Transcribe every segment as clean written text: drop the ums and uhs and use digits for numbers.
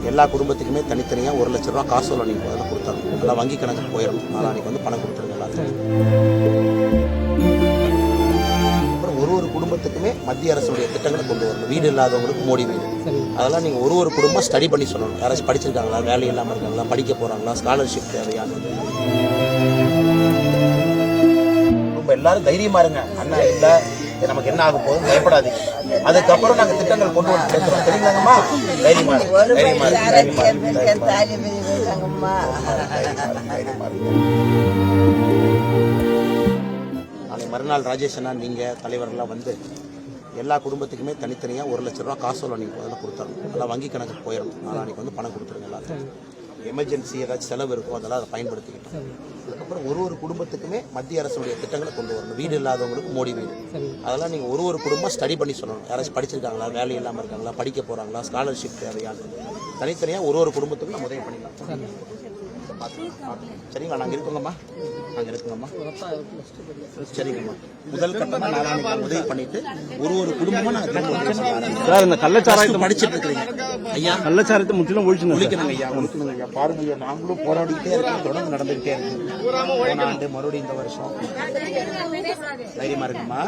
எல்லா குடும்பத்துக்குமே தனித்தனியாக 1 லட்ச ரூபா காசோலை நீங்கள் முதல்ல கொடுத்துடணும். நல்லா வங்கி கணக்கு போயிடணும். நாளைக்கு வந்து பணம் கொடுத்துருங்க எல்லாத்துக்கும். அப்புறம் ஒரு குடும்பத்துக்குமே மத்திய அரசுடைய திட்டங்களை கொண்டு வரணும். வீடு இல்லாதவங்களுக்கு மோடி வீடு, அதெல்லாம் நீங்கள் ஒரு குடும்பம் ஸ்டடி பண்ணி சொல்லணும். யாராச்சும் படிச்சிருக்காங்களா, வேலை இல்லாமல் இருக்காங்களா, படிக்க போகிறாங்களா, ஸ்காலர்ஷிப் தேவையானது. ரொம்ப எல்லாரும் தைரியமாக இருங்க. அண்ணா இல்லை நமக்கு என்ன ஆகும் போதும் பயப்படாதீங்க. அதுக்கப்புறம் நாங்கள் திட்டங்கள் கொண்டு வந்து சேர்க்கிறோம். தெரியுங்கம்மா, தைரியமா நாளை மறுநாள் ராஜேஷ் அண்ணா நீங்கள் தலைவர்கள்லாம் வந்து எல்லா குடும்பத்துக்குமே தனித்தனியாக 1 லட்ச ரூபா காசோலை நீங்கள் முதல்ல கொடுத்துடணும். நல்லா வங்கி கணக்கு போயிடணும். நாளைக்கு வந்து பணம் கொடுத்துருங்க எல்லாத்துக்கும். எமர்ஜென்சி ஏதாச்சும் செலவு இருக்கும், அதெல்லாம் அதை பயன்படுத்திக்கிட்டோம். அதுக்கப்புறம் ஒரு குடும்பத்துக்குமே மத்திய அரசுடைய திட்டங்களை கொண்டு வரணும். வீடு இல்லாதவங்களுக்கு மோடி வீடு, அதெல்லாம் நீங்கள் ஒரு குடும்பம் ஸ்டடி பண்ணி சொல்லணும். யாராச்சும் படிச்சிருக்காங்களா, வேலை இல்லாமல் இருக்காங்களா, படிக்க போகிறாங்களா, ஸ்காலர்ஷிப் தேவையானது. தனித்தனியாக ஒரு குடும்பத்துக்கும் நம்ம உதவி பண்ணிக்கலாம். சரிங்களா, நாங்கள் இருக்கோங்கம்மா, நாங்கள் இருக்குங்கம்மா. சரிங்கம்மா, முதல் கட்டமாக நாங்கள் உதவி பண்ணிட்டு ஒரு குடும்பமாக நாங்கள் இந்த கள்ளச்சாராயத்தை படிச்சுட்டு இருக்கிறீங்க ஐயா. கள்ளச்சாராயத்தை முற்றிலும் ஒழிக்கணுங்க ஐயா, ஒழிக்கணுங்க ஐயா. பாருங்க ஐயா, நாங்களும் போராடிக்கிட்டே இருக்கோம், தொடர்ந்து நடந்துகிட்டே இருக்கு. போன ஆண்டு மறுபடியும் இந்த வருஷம். தைரியமா இருக்குமா?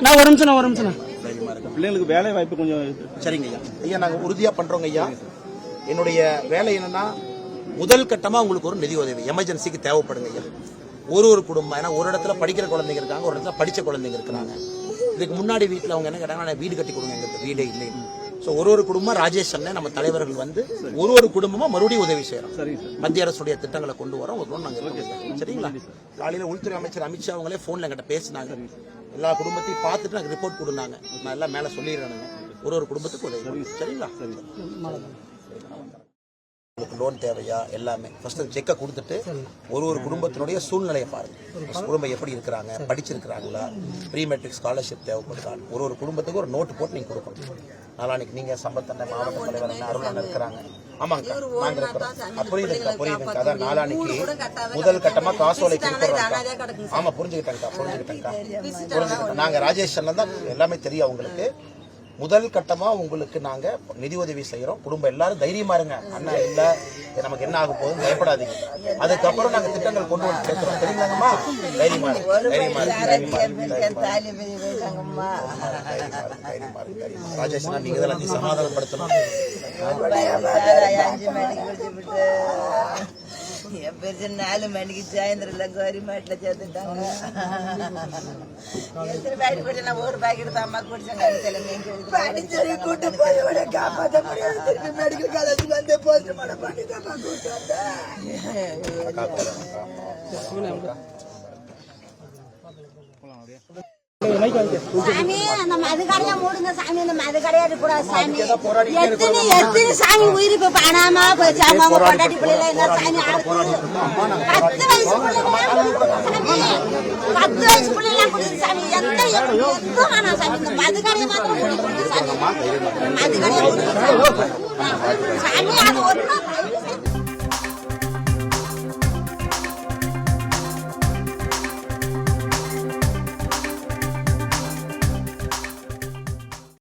நான் ஒரு நிமிஷம் தைரியமா இருக்கு. பிள்ளைங்களுக்கு வேலை வாய்ப்பு கொஞ்சம். சரிங்க ஐயா. ஐயா நாங்கள் உறுதியாக பண்றோங்க ஐயா. என்னுடைய வேலை என்னன்னா, முதல் கட்டமா உங்களுக்கு ஒரு நிதி உதவி எமர்ஜென்சிக்கு தேவைப்படுங்க ஐயா. ஒரு குடும்பம், ஏன்னா ஒரு இடத்துல படிக்கிற குழந்தைங்க இருக்காங்க, ஒரு இடத்துல படிச்ச குழந்தைங்க இருக்கிறாங்க. இதுக்கு முன்னாடி வீட்டில் அவங்க என்ன கேட்டாங்கன்னா, வீடு கட்டி கொடுங்க, எங்களுக்கு வீடே இல்லைன்னு. ஸோ ஒரு குடும்பம் ராஜேஷ் அண்ணன் நம்ம தலைவர்கள் வந்து ஒரு குடும்பமா மறுபடியும் உதவி செய்யறோம். மத்திய அரசுடைய திட்டங்களை கொண்டு வரோம். ஒரு நாங்கள் இருக்கோம். சரிங்களா, காலையில் உள்துறை அமைச்சர் அமித்ஷா அவங்களே போன்ல என்கிட்ட பேசினாங்க. எல்லா குடும்பத்தையும் பார்த்துட்டு நாங்கள் ரிப்போர்ட் கொடுனாங்க. நான் எல்லாம் மேலே சொல்லிடுறேனுங்க. ஒரு குடும்பத்துக்கு உதவி. சரிங்களா, லோன் தேவையா எல்லாமே ஃபர்ஸ்ட் செக்கை கொடுத்துட்டு ஒரு குடும்பத்தினுடைய சூழ்நிலையை பாருங்க. குடும்பம் எப்படி இருக்கிறாங்க, படிச்சிருக்கிறாங்களா, ப்ரீ மெட்ரிக் ஸ்காலர்ஷிப் தேவைப்படுறாங்க. ஒரு குடும்பத்துக்கு ஒரு நோட்டு போட்டு நீங்க கொடுக்கணும். நாளைக்கு நீங்க சம்பத்தண்ண மாவட்ட தலைவர் அருள் இருக்கிறாங்க. ஆமாங்க, நாங்க இருக்கிறோம். புரியுதுங்க. அதான் நாளானிக்கு முதல் கட்டமா காசோலை கொடுத்துறோம். ஆமா, புரிஞ்சுக்கிட்டேங்க. நாங்க ராஜேஷ் அண்ணன் தான், எல்லாமே தெரியும் அவங்களுக்கு. முதல் கட்டமா உங்களுக்கு நாங்க நிதி உதவி செய்யறோம். குடும்பம் எல்லாரும் தைரியமா இருங்க. அண்ணா இல்ல நமக்கு என்ன ஆகும் போதும் பயப்படாதீங்க. அதுக்கப்புறம் நாங்க திட்டங்கள் கொண்டு வந்து சேர்க்கிறோம். தெரியுங்கம்மா, தைரியமா ராஜேஷ் நீங்க இதெல்லாம் சமாதானப்படுத்தணும். என் பெருசு 4 மணிக்கு சாயந்தரம் கவர்மெண்ட்ல சேர்த்துட்டாங்க. எத்தனை பாக்கெட் குடிச்சா? ஒரு பாக்கெட் தான் அம்மா குடிச்சாங்க. படிச்சு கூட்டு போய் காப்பாற்ற முடியாது. மெடிக்கல் காலேஜ் வந்து போஸ்ட்மார்ட்டம் பண்ணி தான் கூட்டு சாமி, நம்ம அது கடையா மூடுங்க சாமி. நம்ம அது கிடையாது கூடாது சாமி. எத்தனை சாமி உயிர் இப்ப பணாம போச்சாம கொண்டாடி பிள்ளைல என்ன சாமி 10 வயசு பிள்ளைல குடிச்சு சாமி. எத்தனை வேணாம் சாமி. இந்த மது கடையை மாத்திரம் சாமி. மது கடையை சாமி அது ஒன்றும்